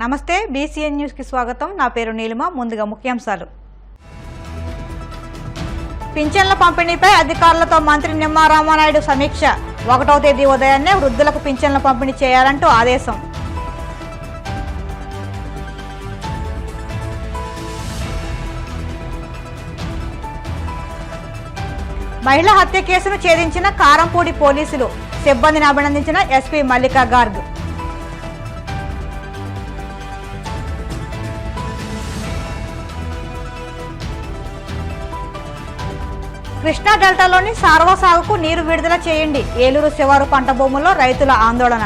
నమస్తే BCN news కి స్వాగతం. నా పేరు నీలిమ. ముందుగా ముఖ్యాంశాలు. పింఛన్ల పంపిణీపై అధికారులతో మంత్రి నిమ్మా రామానాయుడు సమీక్ష. 1వ తేదీ ఉదయాన్నే వృద్ధులకు పింఛన్ల పంపిణీ చేయాలంటూ ఆదేశం. మహిళా హత్య కేసును ఛేదించిన కారంపూడి పోలీసులు. సిబ్బందిని అభినందించిన ఎస్పీ మల్లికా గార్గ్. కృష్ణా డెల్టాలోని సార్వ సాగుకు నీరు విడుదల చేయండి. ఏలూరు శివారు పంట భూముల్లో రైతుల ఆందోళన.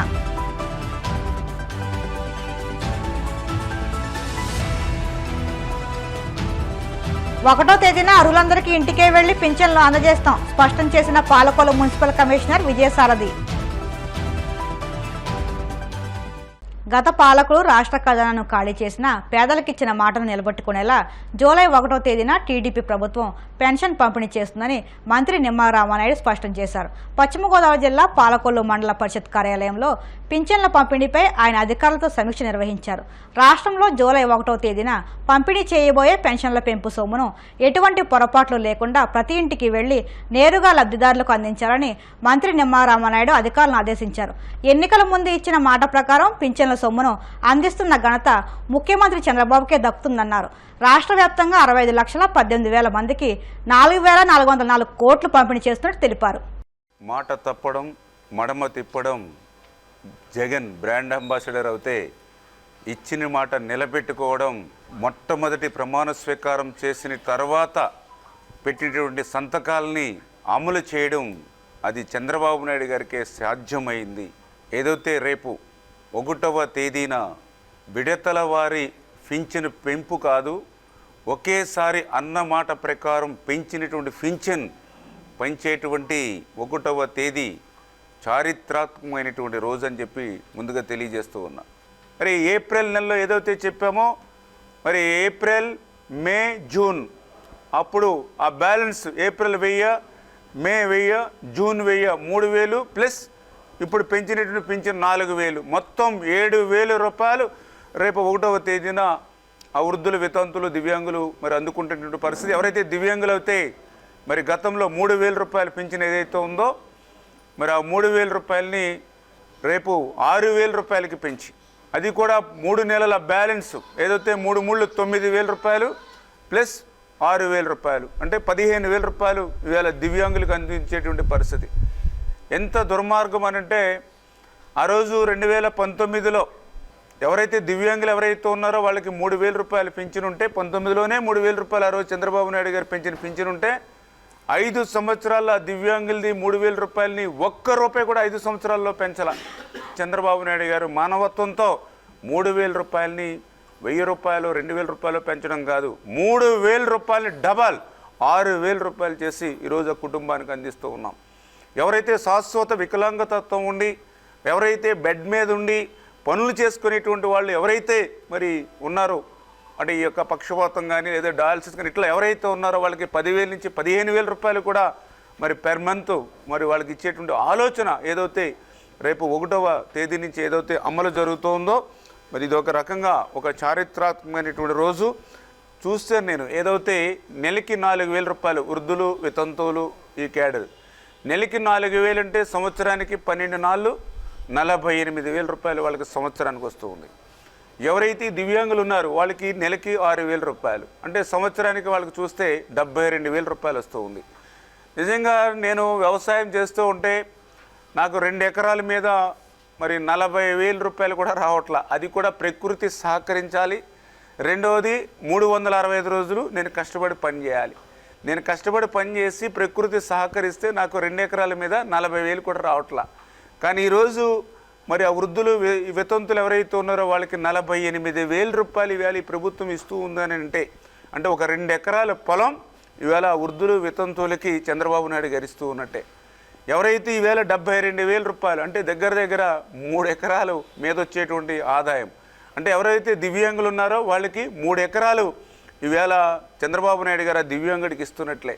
ఒకటో తేదీన అర్హులందరికీ ఇంటికే వెళ్లి పింఛన్లు అందజేస్తాం స్పష్టం చేసిన పాలకొల్లు మున్సిపల్ కమిషనర్ విజయసారథి. గత పాలకులు రాష్ట్ర ఖజానాను ఖాళీ చేసిన పేదలకిచ్చిన మాటను నిలబెట్టుకునేలా జూలై 1వ తేదీన టీడీపీ ప్రభుత్వం పెన్షన్ పంపిణీ చేస్తుందని మంత్రి నిమ్మా రామానాయుడు స్పష్టం చేశారు. పశ్చిమ గోదావరి జిల్లా పాలకొల్లు మండల పరిషత్ కార్యాలయంలో పింఛన్ల పంపిణీపై ఆయన అధికారులతో సమీక్ష నిర్వహించారు. రాష్ట్రంలో జూలై 1వ తేదీన పంపిణీ చేయబోయే పెన్షన్ల పెంపు సొమ్మును ఎటువంటి పొరపాట్లు లేకుండా ప్రతి ఇంటికి వెళ్లి నేరుగా లబ్ధిదారులకు అందించాలని మంత్రి నిమ్మా రామానాయుడు అధికారులను ఆదేశించారు. ఎన్నికల ముందు ఇచ్చిన మాట ప్రకారం పింఛన్ల సొమ్మును అందిస్తున్న ఘనత ముఖ్యమంత్రి చంద్రబాబుకే దక్కుతుందన్నారు. రాష్ట్ర వ్యాప్తంగా 65,18,000 మందికి 4,404 కోట్లు పంపిణీ చేస్తున్నట్టు తెలిపారు. మాట తప్పడం, మడమ తిప్పడం జగన్ బ్రాండ్ అంబాసిడర్ అవుతే ఇచ్చిన మాట నిలబెట్టుకోవడం, మొట్టమొదటి ప్రమాణ స్వీకారం చేసిన తర్వాత పెట్టినటువంటి సంతకాలని అమలు చేయడం అది చంద్రబాబు నాయుడు గారికే సాధ్యమైంది. ఏదైతే రేపు 1వ తేదీన విడతల వారి పింఛను పెంపు కాదు, ఒకేసారి అన్న మాట ప్రకారం పెంచినటువంటి పింఛన్ పెంచేటువంటి 1వ తేదీ చారిత్రాత్మకమైనటువంటి రోజు అని చెప్పి ముందుగా తెలియజేస్తూ ఉన్నా. మరి ఏప్రిల్ నెలలో ఏదైతే చెప్పామో మరి ఏప్రిల్, మే, జూన్ అప్పుడు ఆ బ్యాలెన్స్ ఏప్రిల్ 1000, మే 1000, జూన్ 1000 3,000 ప్లస్ ఇప్పుడు పెంచినటువంటి పింఛన్ 4,000 మొత్తం 7,000 రూపాయలు రేపు 1వ తేదీన ఆ వృద్ధులు, వితంతులు, దివ్యాంగులు మరి అందుకుంటున్నటువంటి పరిస్థితి. ఎవరైతే దివ్యాంగులు అయితే మరి గతంలో 3,000 రూపాయలు పింఛన్ ఏదైతే ఉందో మరి ఆ 3,000 రూపాయలని రేపు 6,000 రూపాయలకి పెంచి అది కూడా 3 నెలల బ్యాలెన్స్ ఏదైతే 3 3 9,000 రూపాయలు ప్లస్ 6,000 రూపాయలు అంటే 15,000 రూపాయలు ఇవాళ దివ్యాంగులకు అందించేటువంటి పరిస్థితి. ఎంత దుర్మార్గం అనంటే ఆ రోజు 2019లో ఎవరైతే దివ్యాంగులు ఎవరైతే ఉన్నారో వాళ్ళకి 3,000 రూపాయలు పింఛన్ ఉంటే 19లోనే 3,000 రూపాయలు ఆ రోజు చంద్రబాబు నాయుడు గారు పెంచిన పింఛన్ ఉంటే 5 సంవత్సరాల దివ్యాంగులది 3,000 రూపాయలని ₹1 కూడా 5 సంవత్సరాల్లో పెంచాల చంద్రబాబు నాయుడు గారు. మానవత్వంతో 3,000 రూపాయలని 1,000 రూపాయలు 2,000 రూపాయలు పెంచడం కాదు, 3,000 రూపాయలని డబల్ 6,000 రూపాయలు చేసి ఈరోజు ఆ కుటుంబానికి అందిస్తూ ఉన్నాం. ఎవరైతే శాశ్వత వికలాంగతత్వం ఉండి ఎవరైతే బెడ్ మీద ఉండి పనులు చేసుకునేటువంటి వాళ్ళు ఎవరైతే మరి ఉన్నారో అంటే ఈ యొక్క పక్షపాతం కానీ లేదా డయాలసిస్ కానీ ఇట్లా ఎవరైతే ఉన్నారో వాళ్ళకి 10,000 నుంచి 15,000 రూపాయలు కూడా మరి పెర్ మంత్ మరి వాళ్ళకి ఇచ్చేటువంటి ఆలోచన ఏదైతే రేపు 1వ తేదీ నుంచి ఏదైతే అమలు జరుగుతుందో మరి ఇది ఒక రకంగా ఒక చారిత్రాత్మకమైనటువంటి రోజు. చూస్తే నేను ఏదైతే నెలకి 4,000 రూపాయలు వృద్ధులు, వితంతువులు ఈ క్యాడర్ నెలకి 4,000 అంటే సంవత్సరానికి 12 నాళ్ళు 48,000 రూపాయలు వాళ్ళకి సంవత్సరానికి వస్తూ ఉంది. ఎవరైతే దివ్యాంగులు ఉన్నారో వాళ్ళకి నెలకి 6,000 రూపాయలు అంటే సంవత్సరానికి వాళ్ళకి చూస్తే 72,000 రూపాయలు వస్తూ ఉంది. నిజంగా నేను వ్యవసాయం చేస్తూ ఉంటే నాకు 2 ఎకరాల మీద మరి 40,000 రూపాయలు కూడా రావట్లా. అది కూడా ప్రకృతి సహకరించాలి. రెండవది 365 రోజులు నేను కష్టపడి పని చేయాలి. నేను కష్టపడి పని చేసి ప్రకృతి సహకరిస్తే నాకు 2 ఎకరాల మీద 40,000 కూడా రావట్లా. కానీ ఈరోజు మరి ఆ వృద్ధులు, వితంతులు ఎవరైతే ఉన్నారో వాళ్ళకి 48,000 రూపాయలు ఇవాళ ఈ ప్రభుత్వం ఇస్తూ ఉందని అంటే ఒక 2 ఎకరాల పొలం ఇవాళ వృద్ధులు, వితంతువులకి చంద్రబాబు నాయుడు గరిస్తూ ఉన్నట్టే. ఎవరైతే ఈవేళ 72,000 రూపాయలు అంటే దగ్గర 3 ఎకరాలు మీద వచ్చేటువంటి ఆదాయం అంటే ఎవరైతే దివ్యాంగులు ఉన్నారో వాళ్ళకి 3 ఎకరాలు ఈవేళ చంద్రబాబు నాయుడు గారు దివ్యాంగుడికి ఇస్తున్నట్లే.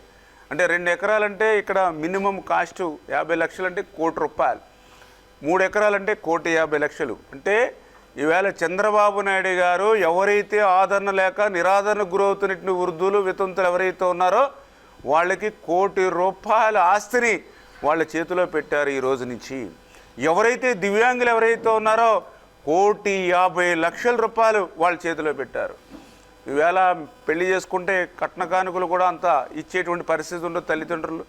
అంటే 2 ఎకరాలంటే ఇక్కడ మినిమం కాస్ట్ 50 లక్షలు అంటే ₹1,00,00,000, 3 ఎకరాలంటే ₹1,50,00,000. అంటే ఈవేళ చంద్రబాబు నాయుడు గారు ఎవరైతే ఆదరణ లేక నిరాదరణకు గురవుతున్నటువంటి వృద్ధులు వితంతులు ఎవరైతే ఉన్నారో వాళ్ళకి ₹1 కోటి ఆస్తిని వాళ్ళ చేతిలో పెట్టారు ఈ రోజు నుంచి. ఎవరైతే దివ్యాంగులు ఎవరైతే ఉన్నారో ₹1,50,00,000 వాళ్ళ చేతిలో పెట్టారు. ఈవేళ పెళ్లి చేసుకుంటే కట్న కానుకలు కూడా అంత ఇచ్చేటువంటి పరిస్థితి ఉండదు. తల్లిదండ్రులు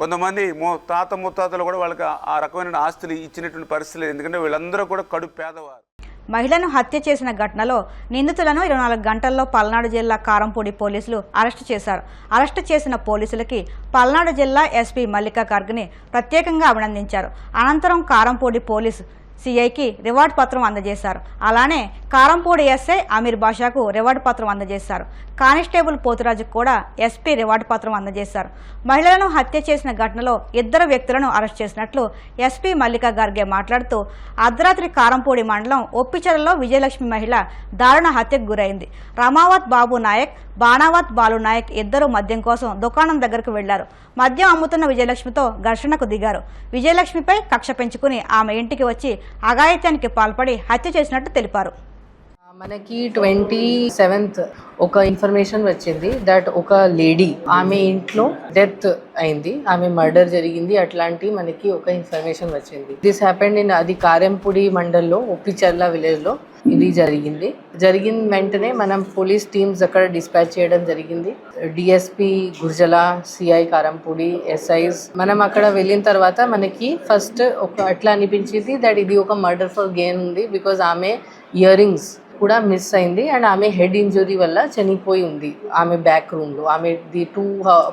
కొంతమంది తాత ముత్తాతలు కూడా వాళ్ళకి ఆ రకమైన ఆస్తులు ఇచ్చినటువంటి పరిస్థితి లేదు. ఎందుకంటే వీళ్ళందరూ కూడా కడుపు పేదవారు. మహిళను హత్య చేసిన ఘటనలో నిందితులను 24 గంటల్లో పల్నాడు జిల్లా కారంపూడి పోలీసులు అరెస్టు చేశారు. అరెస్టు చేసిన పోలీసులకి పల్నాడు జిల్లా ఎస్పీ మల్లికా గార్గ్ని ప్రత్యేకంగా అభినందించారు. అనంతరం కారంపూడి పోలీసు సిఐకి రివార్డు పత్రం అందజేశారు. అలానే కారంపూడి ఎస్ఐ అమీర్ బాషాకు రివార్డు పత్రం అందజేశారు. కానిస్టేబుల్ పోతురాజుకు కూడా ఎస్పీ రివార్డు పత్రం అందజేశారు. మహిళలను హత్య చేసిన ఘటనలో 2 వ్యక్తులను అరెస్ట్ చేసినట్లు ఎస్పీ మల్లికా గార్గే మాట్లాడుతూ, అర్ధరాత్రి కారంపూడి మండలం ఒప్పిచెరలో విజయలక్ష్మి మహిళ దారుణ హత్యకు గురైంది. రమావత్ బాబు నాయక్, బాణావత్ బాలు నాయక్ ఇద్దరు మద్యం కోసం దుకాణం దగ్గరకు వెళ్లారు. మద్యం అమ్ముతున్న విజయలక్ష్మితో ఘర్షణకు దిగారు. విజయలక్ష్మిపై కక్ష పెంచుకుని ఆమె ఇంటికి వచ్చి అఘాయిత్యానికి పాల్పడి హత్య చేసినట్టు తెలిపారు. మనకి 27th ఒక ఇన్ఫర్మేషన్ వచ్చింది దట్ ఒక లేడీ ఆమె ఇంట్లో డెత్ అయింది, ఆమె మర్డర్ జరిగింది. అట్లాంటి మనకి ఒక ఇన్ఫర్మేషన్ వచ్చింది. దిస్ హ్యాపెండ్ ఇన్ అది కారెంపూడి మండల్లో ఒప్పిచెర్ల విలేజ్లో ఇది జరిగిన వెంటనే మనం పోలీస్ టీమ్స్ అక్కడ డిస్పాచ్ చేయడం జరిగింది. DSP Gurjala, CI Karampudi, SIs మనం అక్కడ వెళ్ళిన తర్వాత మనకి ఫస్ట్ ఒక అట్లా అనిపించింది దట్ ఇది ఒక మర్డర్ ఫర్ గెయిన్ ఉంది. బికాజ్ ఆమె ఇయర్ రింగ్స్ కూడా మిస్ అయింది అండ్ ఆమె హెడ్ ఇంజురీ వల్ల చనిపోయి ఉంది. ఆమె బ్యాక్ రూమ్ లో ఆమె 2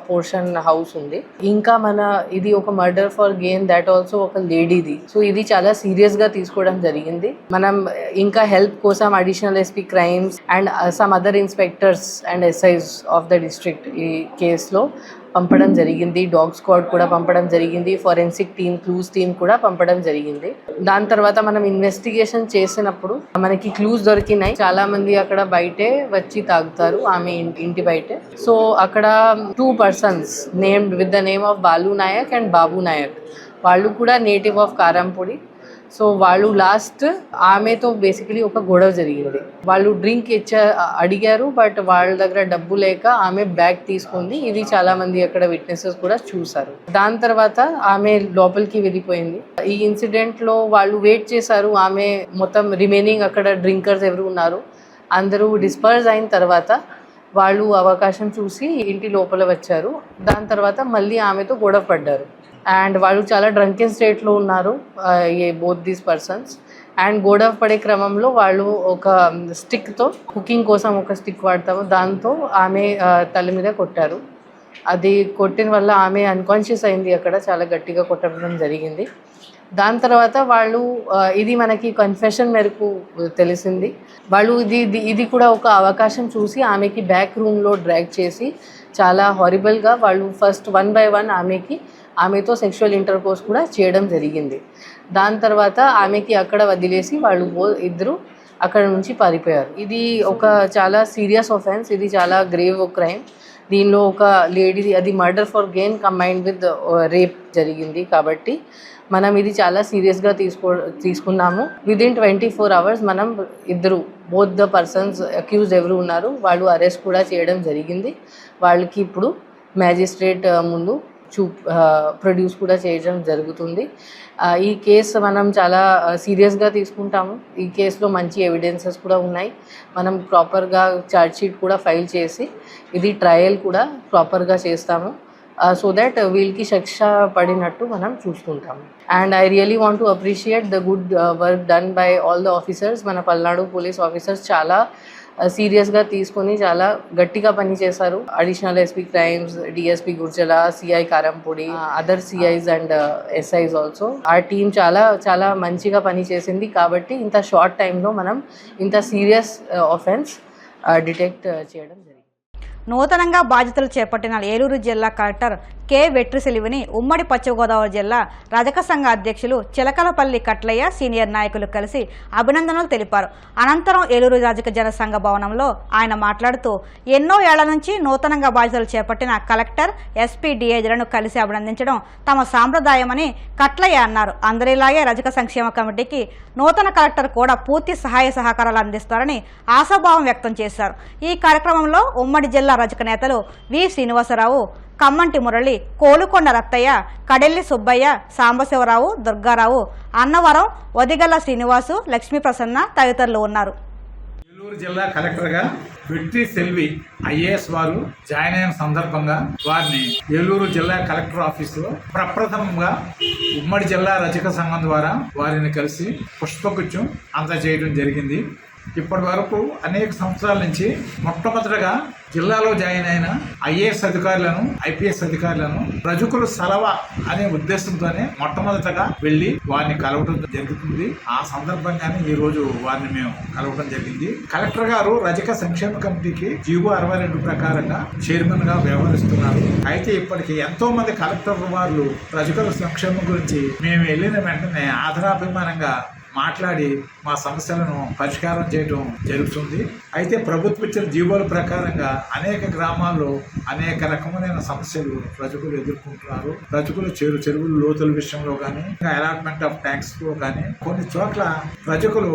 పోర్షన్ హౌస్ ఉంది. ఇంకా మన ఇది ఒక murder for gain that also ఒక లేడీది. సో ఇది చాలా సీరియస్ గా తీసుకోవడం జరిగింది. మనం ఇంకా హెల్ప్ కోసం additional SP crimes and some other inspectors and SIs of the district ఈ కేసులో పంపడం జరిగింది. డాగ్ స్క్వాడ్ కూడా పంపడం జరిగింది. ఫోరెన్సిక్ టీమ్, క్లూస్ టీమ్ కూడా పంపడం జరిగింది. దాని తర్వాత మనం ఇన్వెస్టిగేషన్ చేసినప్పుడు మనకి క్లూస్ దొరికినాయి. చాలా మంది అక్కడ బయటే వచ్చి తాగుతారు ఆమె ఇంటి బయటే. సో అక్కడ 2 persons named with the name of Balu Nayak and Babu Nayak, వాళ్ళు కూడా నేటివ్ ఆఫ్ కారంపూడి. సో వాళ్ళు లాస్ట్ ఆమెతో బేసికలీ ఒక గొడవ జరిగింది. వాళ్ళు డ్రింక్ అడిగారు బట్ వాళ్ళ దగ్గర డబ్బు లేక ఆమె బ్యాగ్ తీసుకుంది. ఇది చాలా మంది అక్కడ విట్నెసెస్ కూడా చూసారు. దాని తర్వాత ఆమె లోపలికి వెళ్ళిపోయింది. ఈ ఇన్సిడెంట్ లో వాళ్ళు వెయిట్ చేశారు. ఆమె మొత్తం రిమైనింగ్ అక్కడ డ్రింకర్స్ ఎవరు ఉన్నారు అందరూ డిస్పర్స్ అయిన తర్వాత వాళ్ళు అవకాశం చూసి ఇంటి లోపల వచ్చారు. దాని తర్వాత మళ్ళీ ఆమెతో గొడవ పడ్డారు అండ్ వాళ్ళు చాలా డ్రంకెన్ స్టేట్లో ఉన్నారు బోత్ దీస్ పర్సన్స్. అండ్ గొడవ పడే క్రమంలో వాళ్ళు ఒక స్టిక్తో, కుకింగ్ కోసం ఒక స్టిక్ వాడతాము, దాంతో ఆమె తల మీద కొట్టారు. అది కొట్టిన వల్ల ఆమె అన్కాన్షియస్ అయింది. అక్కడ చాలా గట్టిగా కొట్టడం జరిగింది. దాని తర్వాత వాళ్ళు ఇది మనకి కన్ఫెషన్ మేరకు తెలిసింది. వాళ్ళు ఇది కూడా ఒక అవకాశం చూసి ఆమెకి బ్యాక్ రూమ్లో డ్రాగ్ చేసి చాలా హారిబుల్గా వాళ్ళు ఫస్ట్ 1 by 1 ఆమెతో సెక్షువల్ ఇంటర్కోర్స్ కూడా చేయడం జరిగింది. దాని తర్వాత ఆమెకి అక్కడ వదిలేసి వాళ్ళు ఇద్దరు అక్కడ నుంచి పారిపోయారు. ఇది ఒక చాలా సీరియస్ ఆఫెన్స్, ఇది చాలా గ్రేవ్ క్రైమ్. దీనిలో ఒక లేడీ అది murder for gain combined with rape జరిగింది. కాబట్టి మనం ఇది చాలా సీరియస్గా తీసుకున్నాము. విదిన్ 24 hours మనం బోత్ ద పర్సన్స్ అక్యూజ్డ్ ఎవరు ఉన్నారు వాళ్ళు అరెస్ట్ కూడా చేయడం జరిగింది. వాళ్ళకి ఇప్పుడు మ్యాజిస్ట్రేట్ ముందు ప్రొడ్యూస్ కూడా చేయడం జరుగుతుంది. ఈ కేసు మనం చాలా సీరియస్గా తీసుకుంటాము. ఈ కేసులో మంచి ఎవిడెన్సెస్ కూడా ఉన్నాయి. మనం ప్రాపర్గా ఛార్జ్షీట్ కూడా ఫైల్ చేసి ఇది ట్రయల్ కూడా ప్రాపర్గా చేస్తాము. సో దట్ వీళ్ళకి శిక్ష పడినట్టు మనం చూసుకుంటాము. And I really want to appreciate the good work done by all the officers. మన పల్నాడు పోలీస్ ఆఫీసర్స్ చాలా సీరియస్గా తీసుకొని చాలా గట్టిగా పనిచేశారు. Additional SP crimes, DSP Gurjala, CI Karampudi, other CIs and SIs also. ఆ టీం చాలా చాలా మంచిగా పనిచేసింది. కాబట్టి ఇంత షార్ట్ టైంలో మనం ఇంత సీరియస్ ఆఫెన్స్ డిటెక్ట్ చేయడం జరిగింది. నూతనంగా బాధ్యతలు చేపట్టిన ఏలూరు జిల్లా కలెక్టర్ కె వెట్రిసెలివిని ఉమ్మడి పశ్చిమ గోదావరి జిల్లా రజక సంఘ అధ్యక్షులు చిలకలపల్లి కట్లయ్య సీనియర్ నాయకులు కలిసి అభినందనలు తెలిపారు. అనంతరం ఏలూరు రజక జన సంఘ భవనంలో ఆయన మాట్లాడుతూ ఎన్నో ఏళ్ల నుంచి నూతనంగా బాధ్యతలు చేపట్టిన కలెక్టర్, ఎస్పీ, డిఐజీలను కలిసి అభినందించడం తమ సాంప్రదాయమని కట్లయ్య అన్నారు. అందరిలాగే రజక సంక్షేమ కమిటీకి నూతన కలెక్టర్ కూడా పూర్తి సహాయ సహకారాలు అందిస్తారని ఆశాభావం వ్యక్తం చేశారు. ఈ కార్యక్రమంలో ఉమ్మడి జిల్లా రజక నేతలు వి శ్రీనివాసరావు, కమ్మంటి మురళి, కోలుకొండ రత్తయ్య, కడెల్లి సుబ్బయ్య, సాంబశివరావు, దుర్గారావు, అన్నవరం, వదిగల్ల శ్రీనివాసు, లక్ష్మీ ప్రసన్న తదితరులు ఉన్నారు. ఏలూరు జిల్లా కలెక్టర్గా వెట్రిసెల్వి ఐఏఎస్ వారు జాయిన్ అయిన సందర్భంగా వారిని ఏలూరు జిల్లా కలెక్టర్ ఆఫీసులో ప్రప్రథమంగా ఉమ్మడి జిల్లా రజక సంఘం ద్వారా వారిని కలిసి పుష్పగుచ్చం అందజేయడం జరిగింది. ఇప్పటి వరకు అనేక సంవత్సరాల నుంచి మొట్టమొదటిగా జిల్లాలో జాయిన్ అయిన ఐఏఎస్ అధికారులను, ఐపీఎస్ అధికారులను రజకులు సలవ అనే ఉద్దేశంతోనే మొట్టమొదటగా వెళ్లి వారిని కలవడం జరుగుతుంది. ఆ సందర్భంగానే ఈ రోజు వారిని మేము కలవడం జరిగింది. కలెక్టర్ గారు రజక సంక్షేమ కమిటీకి జీవో 62 ప్రకారంగా చైర్మన్ గా వ్యవహరిస్తున్నారు. అయితే ఇప్పటికి ఎంతో మంది కలెక్టర్ వారు రజకుల సంక్షేమం గురించి మేము వెళ్ళిన వెంటనే ఆదరాభిమానంగా మాట్లాడి మా సమస్యలను పరిష్కారం చేయడం జరుగుతుంది. అయితే ప్రభుత్వం ఇచ్చిన జీవోల ప్రకారంగా అనేక గ్రామాల్లో అనేక రకమైన సమస్యలు రజకులు ఎదుర్కొంటున్నారు. రజకులు చెరువుల లోతుల విషయంలో కానీ, అలాట్మెంట్ ఆఫ్ ట్యాంక్స్ లో కానీ కొన్ని చోట్ల రజకులు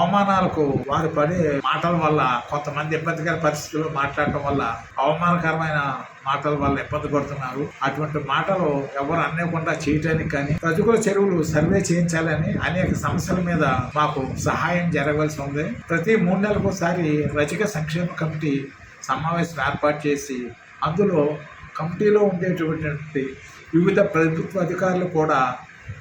అవమానాలకు వారు పడే మాటల వల్ల కొంతమంది ఇబ్బందికర పరిస్థితుల్లో మాట్లాడటం వల్ల అవమానకరమైన మాటల వల్ల ఇబ్బంది పడుతున్నారు. అటువంటి మాటలు ఎవరు అనకుండా చేయడానికి కానీ రజకుల చెరువులు సర్వే చేయించాలని అనేక సమస్యల మీద మాకు సహాయం జరగవలసి ఉంది. ప్రతి 3 నెలలకు ఒకసారి రజక సంక్షేమ కమిటీ సమావేశం ఏర్పాటు చేసి అందులో కమిటీలో ఉండేటువంటి వివిధ ప్రభుత్వ అధికారులు కూడా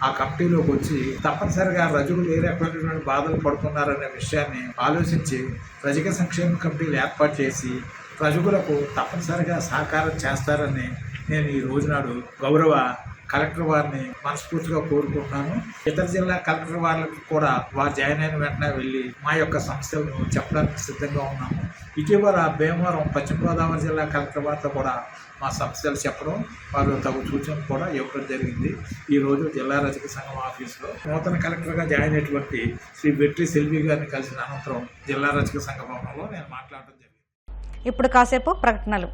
ఆ కమిటీలోకి వచ్చి తప్పనిసరిగా రజకులు ఏ రకమైనటువంటి బాధలు పడుతున్నారనే విషయాన్ని ఆలోచించి రజక సంక్షేమ కమిటీలు ఏర్పాటు చేసి రజకులకు తప్పనిసరిగా సహకారం చేస్తారని నేను ఈ రోజునాడు గౌరవ కలెక్టర్ వారిని మనస్ఫూర్తిగా కోరుకుంటున్నాను. ఇతర జిల్లా కలెక్టర్ వాళ్ళకి కూడా వారు జాయిన్ అయిన వెంటనే వెళ్ళి మా యొక్క సమస్యలను చెప్పడానికి సిద్ధంగా ఉన్నాము. ఇటీవల భీమవరం పశ్చిమ గోదావరి జిల్లా కలెక్టర్ వారితో కూడా మా సమస్యలు చెప్పడం, వారు తగు సూచనలు కూడా ఇవ్వడం జరిగింది. ఈరోజు జిల్లా రజక సంఘం ఆఫీసులో నూతన కలెక్టర్గా జాయిన్ అయినటువంటి శ్రీ వెట్రిసెల్వి గారిని కలిసిన అనంతరం జిల్లా రజక సంఘ భవనంలో నేను మాట్లాడడం జరిగింది. ఇప్పుడు కాసేపు ప్రకటనలు.